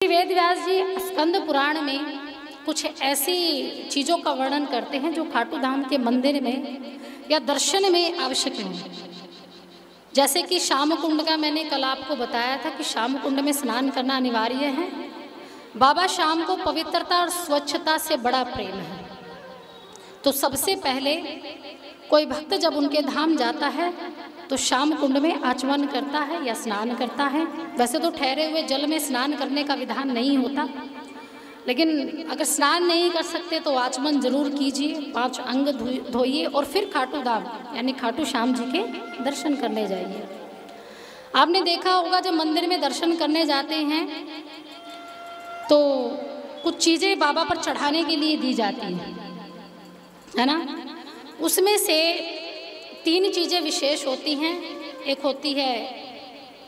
वेद व्यास जी स्कंद पुराण में कुछ ऐसी चीज़ों का वर्णन करते हैं जो खाटू धाम के मंदिर में या दर्शन में आवश्यक है। जैसे कि श्याम कुंड का मैंने कल आपको बताया था कि श्याम कुंड में स्नान करना अनिवार्य है। बाबा श्याम को पवित्रता और स्वच्छता से बड़ा प्रेम है, तो सबसे पहले कोई भक्त जब उनके धाम जाता है तो श्याम कुंड में आचमन करता है या स्नान करता है। वैसे तो ठहरे हुए जल में स्नान करने का विधान नहीं होता, लेकिन अगर स्नान नहीं कर सकते तो आचमन जरूर कीजिए, 5 अंग धोइए और फिर खाटू धाम यानी खाटू श्याम जी के दर्शन करने जाइए। आपने देखा होगा जब मंदिर में दर्शन करने जाते हैं तो कुछ चीज़ें बाबा पर चढ़ाने के लिए दी जाती हैं, है ना। उसमें से 3 चीज़ें विशेष होती हैं। एक होती है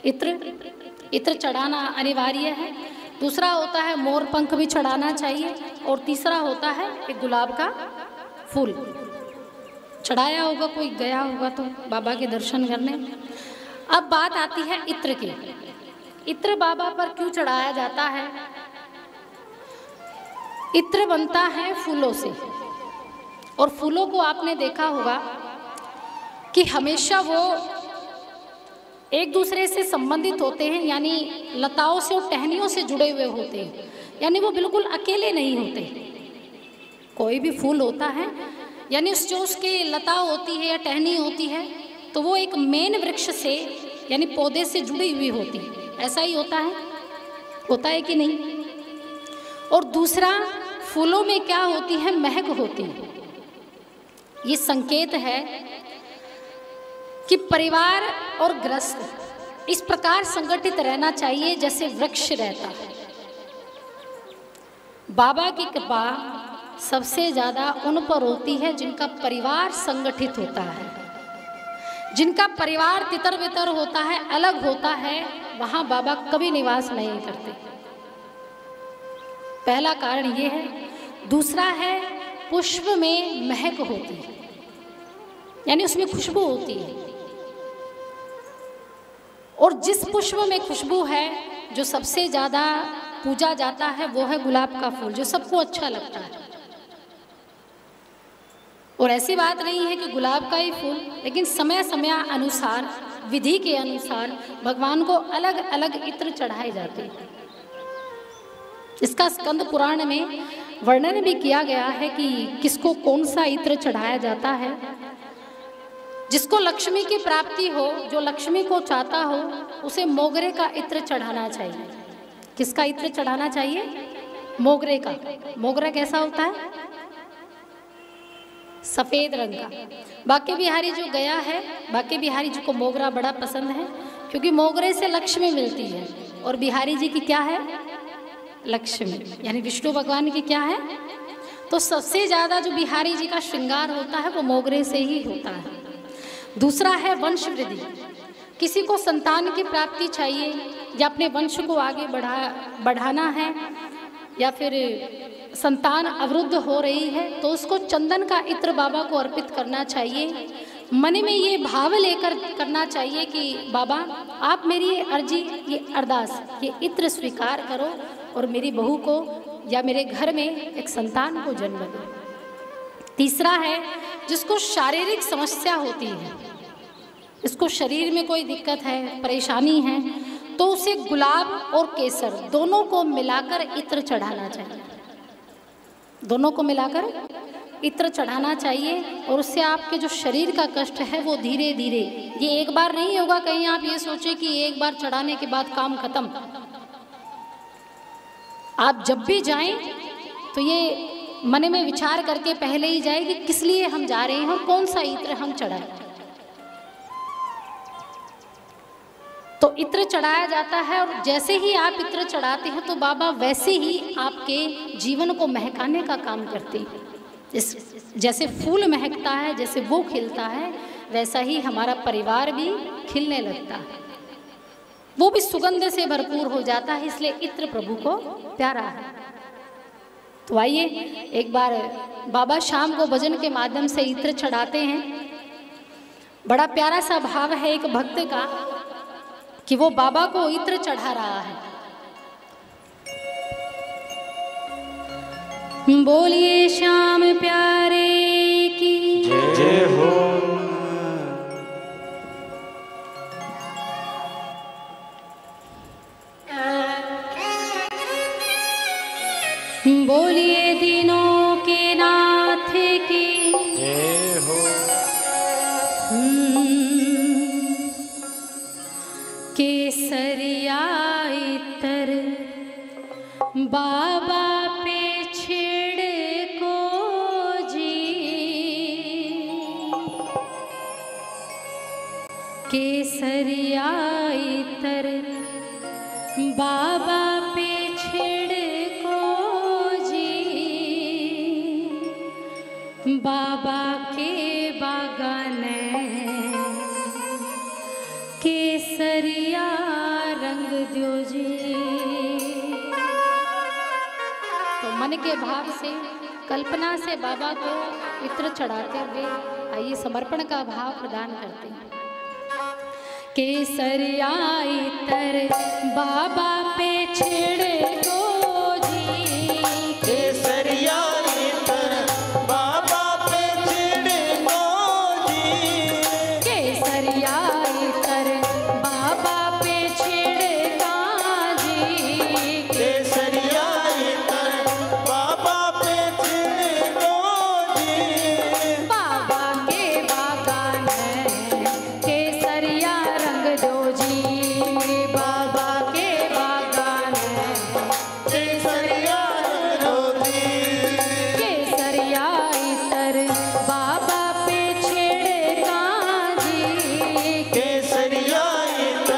इत्र चढ़ाना अनिवार्य है, दूसरा होता है मोर पंख भी चढ़ाना चाहिए, और तीसरा होता है एक गुलाब का फूल। चढ़ाया होगा, कोई गया होगा तो बाबा के दर्शन करने। अब बात आती है इत्र की। इत्र बाबा पर क्यों चढ़ाया जाता है? इत्र बनता है फूलों से, और फूलों को आपने देखा होगा कि हमेशा वो एक दूसरे से संबंधित होते हैं, यानी लताओं से और टहनियों से जुड़े हुए होते हैं, यानी वो बिल्कुल अकेले नहीं होते। कोई भी फूल होता है यानी जो उसकी लता होती है या टहनी होती है तो वो एक मेन वृक्ष से यानी पौधे से जुड़ी हुई होती है। ऐसा ही होता है कि नहीं? और दूसरा, फूलों में क्या होती है? महक होती है। ये संकेत है कि परिवार और गृहस्थ इस प्रकार संगठित रहना चाहिए जैसे वृक्ष रहता है। बाबा की कृपा सबसे ज़्यादा उन पर होती है जिनका परिवार संगठित होता है। जिनका परिवार तितर बितर होता है, अलग होता है, वहाँ बाबा कभी निवास नहीं करते। पहला कारण ये है। दूसरा है पुष्प में महक होती है, यानी उसमें खुशबू होती है, और जिस पुष्प में खुशबू है जो सबसे ज़्यादा पूजा जाता है वो है गुलाब का फूल, जो सबको अच्छा लगता है। और ऐसी बात नहीं है कि गुलाब का ही फूल, लेकिन समय समय अनुसार, विधि के अनुसार भगवान को अलग अलग इत्र चढ़ाए जाते हैं। इसका स्कंद पुराण में वर्णन भी किया गया है कि किसको कौन सा इत्र चढ़ाया जाता है। जिसको लक्ष्मी की प्राप्ति हो, जो लक्ष्मी को चाहता हो, उसे मोगरे का इत्र चढ़ाना चाहिए। किसका इत्र चढ़ाना चाहिए? मोगरे का। मोगरा कैसा होता है? सफ़ेद रंग का। बांके बिहारी जो गया है, बांके बिहारी जी को मोगरा बड़ा पसंद है, क्योंकि मोगरे से लक्ष्मी मिलती है, और बिहारी जी की क्या है? लक्ष्मी, यानी विष्णु भगवान की क्या है? तो सबसे ज़्यादा जो बिहारी जी का श्रृंगार होता है वो मोगरे से ही होता है। दूसरा है वंश वृद्धि। किसी को संतान की प्राप्ति चाहिए या अपने वंश को आगे बढ़ाना है, या फिर संतान अवरुद्ध हो रही है, तो उसको चंदन का इत्र बाबा को अर्पित करना चाहिए। मन में ये भाव लेकर करना चाहिए कि बाबा आप मेरी ये अर्जी, ये अरदास, ये इत्र स्वीकार करो और मेरी बहू को या मेरे घर में एक संतान को जन्म दो। तीसरा है जिसको शारीरिक समस्या होती है, इसको शरीर में कोई दिक्कत है, परेशानी है, तो उसे गुलाब और केसर दोनों को मिलाकर इत्र चढ़ाना चाहिए। दोनों को मिलाकर इत्र चढ़ाना चाहिए, और उससे आपके जो शरीर का कष्ट है वो धीरे धीरे, ये एक बार नहीं होगा। कहीं आप ये सोचें कि एक बार चढ़ाने के बाद काम खत्म। आप जब भी जाएं तो ये मन में विचार करके पहले ही जाए कि किस लिए हम जा रहे हैं और कौन सा इत्र हम चढ़ाएं। तो इत्र चढ़ाया जाता है, और जैसे ही आप इत्र चढ़ाते हैं तो बाबा वैसे ही आपके जीवन को महकाने का काम करते हैं। जैसे फूल महकता है, जैसे वो खिलता है, वैसा ही हमारा परिवार भी खिलने लगता है, वो भी सुगंध से भरपूर हो जाता है। इसलिए इत्र प्रभु को प्यारा है। तो आइए एक बार बाबा श्याम को भजन के माध्यम से इत्र चढ़ाते हैं। बड़ा प्यारा सा भाव है एक भक्त का कि वो बाबा को इत्र चढ़ा रहा है। बोलिए श्याम प्यारे की जय हो। बोलिए दिनों के नाथ की जय हो। केसरिया इतर बाबा पे छिड़को जी, केसरिया इतर बाबा पे छिड़को जी, बाबा के बागान केसरिया रंग द्यो जी। तो मन के भाव से, कल्पना से बाबा को इत्र चढ़ाते हुए आइए समर्पण का भाव प्रदान करते हैं। केसरिया इत्र बाबा पे छिड़को जी, केसरिया इत्र बाबा पे छिड़को जी, केसरिया इत्र बाबा पे छिड़का जी, केसरिया इत्र बाबा पे छिड़को जी, बाबा के बागान केसरिया रंग दो जी, बाबा के बागान केसरिया रंग दो जी, केसरिया इत्र बाबा पे छिड़का जी, केसरिया इत्र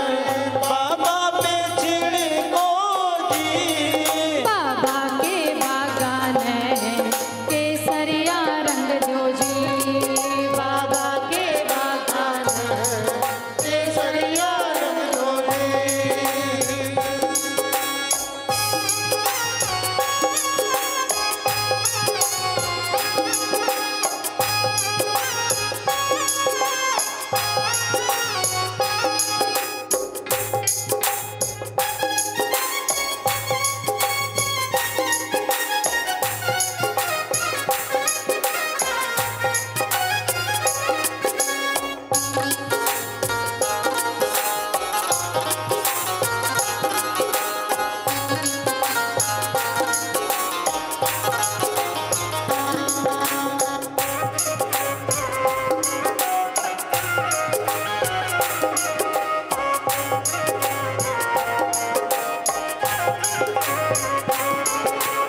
बाबा पे छिड़को जी, बाबा के बागान केसरिया रंग दो जी, बाबा के बागान केसरिया रंग दो जी।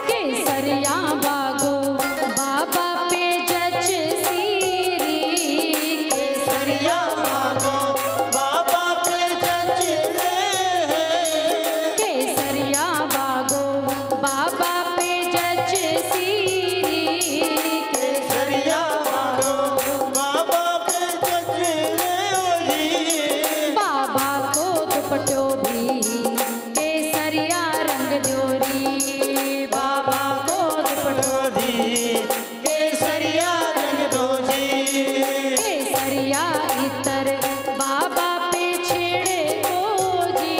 केसरिया बागो बाबा पे जच सीरी, केसरिया बागो बाबा पे जचते हैं, केसरिया बागो बाबा पे जच सीरी, केसरिया बागो बाबा पे जचते हैं, बाबा को दुपट्टो भी केसरिया रंग जोरी, बाबा को दुपट्टो केसरिया रंग दो जी, केसरिया इतर बाबा पे छिड़को जी,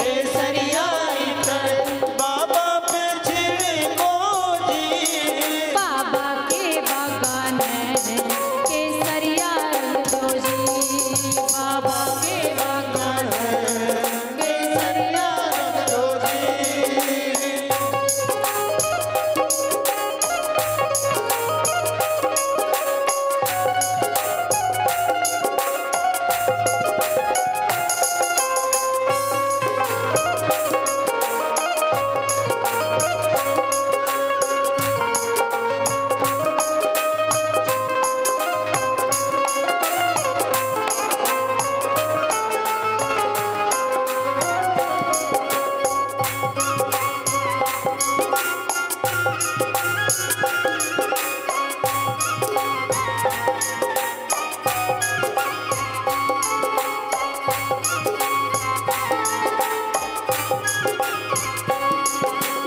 केसरिया इत्र बाबा पे छिड़को जी, बाबा के बागान केसरिया रंग दो जी, बाबा के बागान केसरिया रंग दो जी।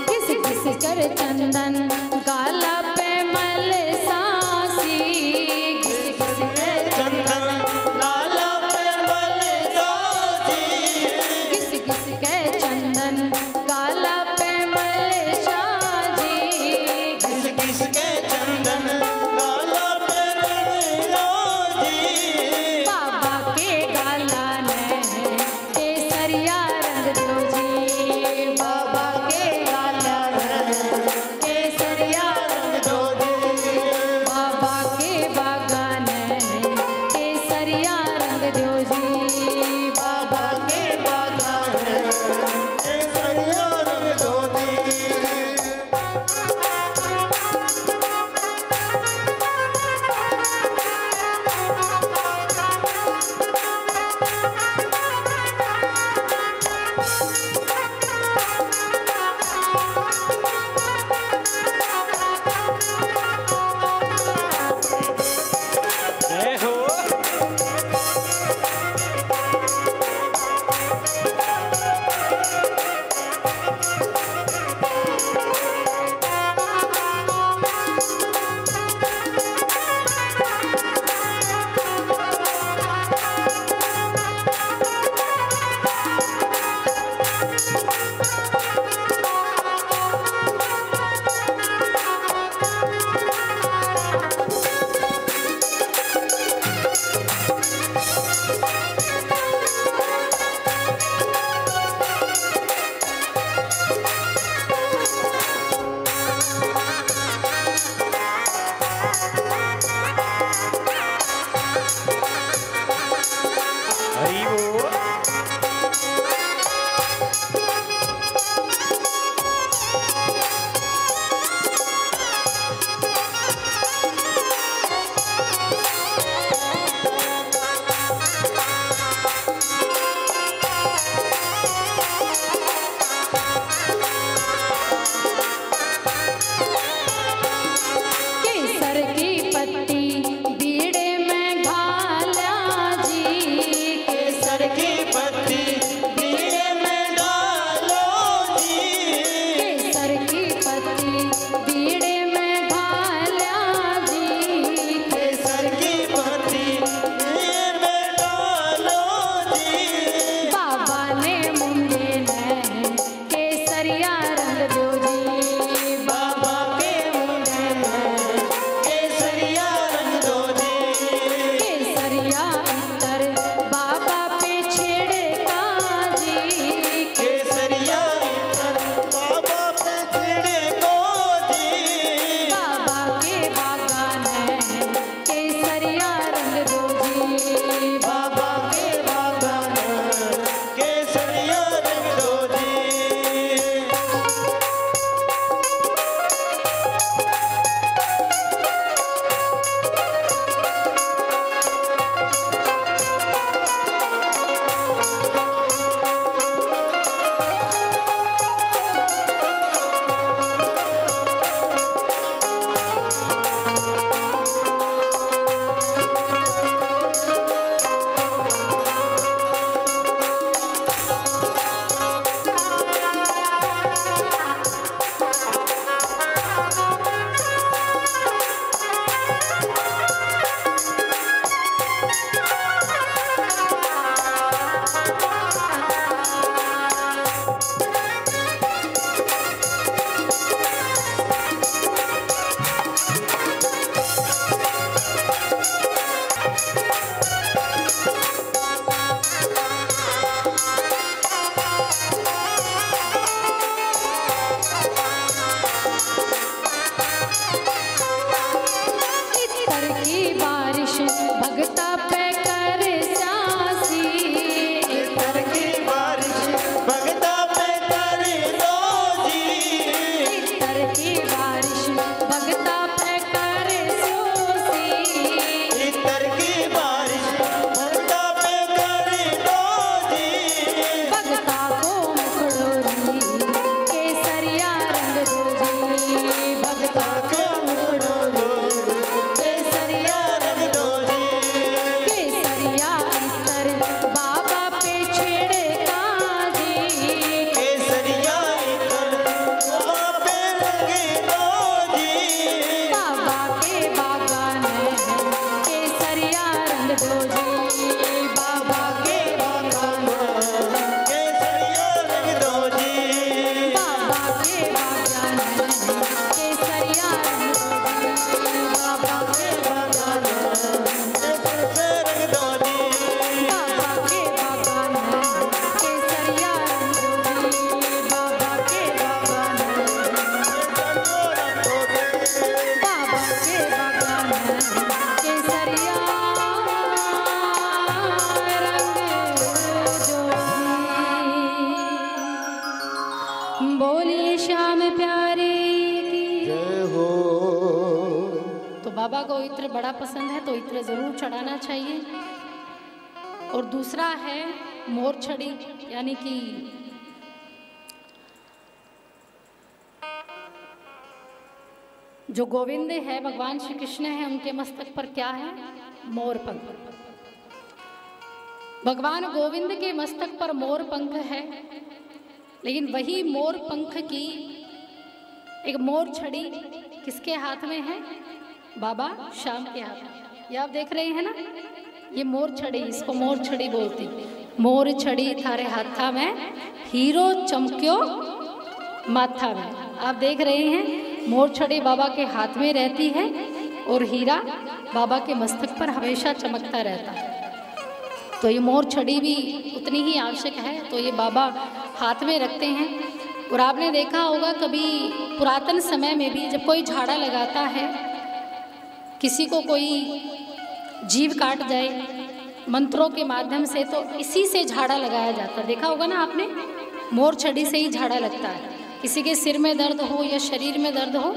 घिस घिस कर चंदन गाला पे मल सांसी, घिस घिस कर चंदन लाला पे मल दासी, घिस घिस के चंदन गाला पे मल शाजी, बोले श्याम प्यारे की जय हो। तो बाबा को इत्र बड़ा पसंद है तो इत्र जरूर चढ़ाना चाहिए। और दूसरा है मोर छड़ी, यानी कि जो गोविंद है, भगवान श्री कृष्ण है, उनके मस्तक पर क्या है? मोर पंख। भगवान गोविंद के मस्तक पर मोर पंख है, लेकिन वही मोर पंख की एक मोर छड़ी किसके हाथ में है? बाबा श्याम के हाथ में। ये आप देख रहे हैं ना, ये मोर छड़ी, इसको मोर छड़ी बोलती। मोर छड़ी थारे हाथा में, हीरो चमक्यो माथा में। आप देख रहे हैं मोर छड़ी बाबा के हाथ में रहती है और हीरा बाबा के मस्तक पर हमेशा चमकता रहता है। तो ये मोर छड़ी भी उतनी ही आवश्यक है, तो ये बाबा हाथ में रखते हैं। और आपने देखा होगा कभी पुरातन समय में भी जब कोई झाड़ा लगाता है, किसी को कोई जीव काट जाए मंत्रों के माध्यम से, तो इसी से झाड़ा लगाया जाता है। देखा होगा ना आपने, मोर छड़ी से ही झाड़ा लगता है। किसी के सिर में दर्द हो या शरीर में दर्द हो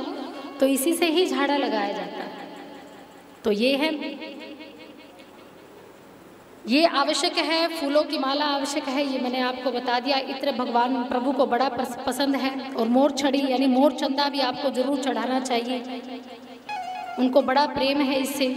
तो इसी से ही झाड़ा लगाया जाता है। तो ये है, ये आवश्यक है। फूलों की माला आवश्यक है, ये मैंने आपको बता दिया। इत्र भगवान प्रभु को बड़ा पसंद है। और मोर छड़ी यानी मोर चंदा भी आपको जरूर चढ़ाना चाहिए, उनको बड़ा प्रेम है इससे।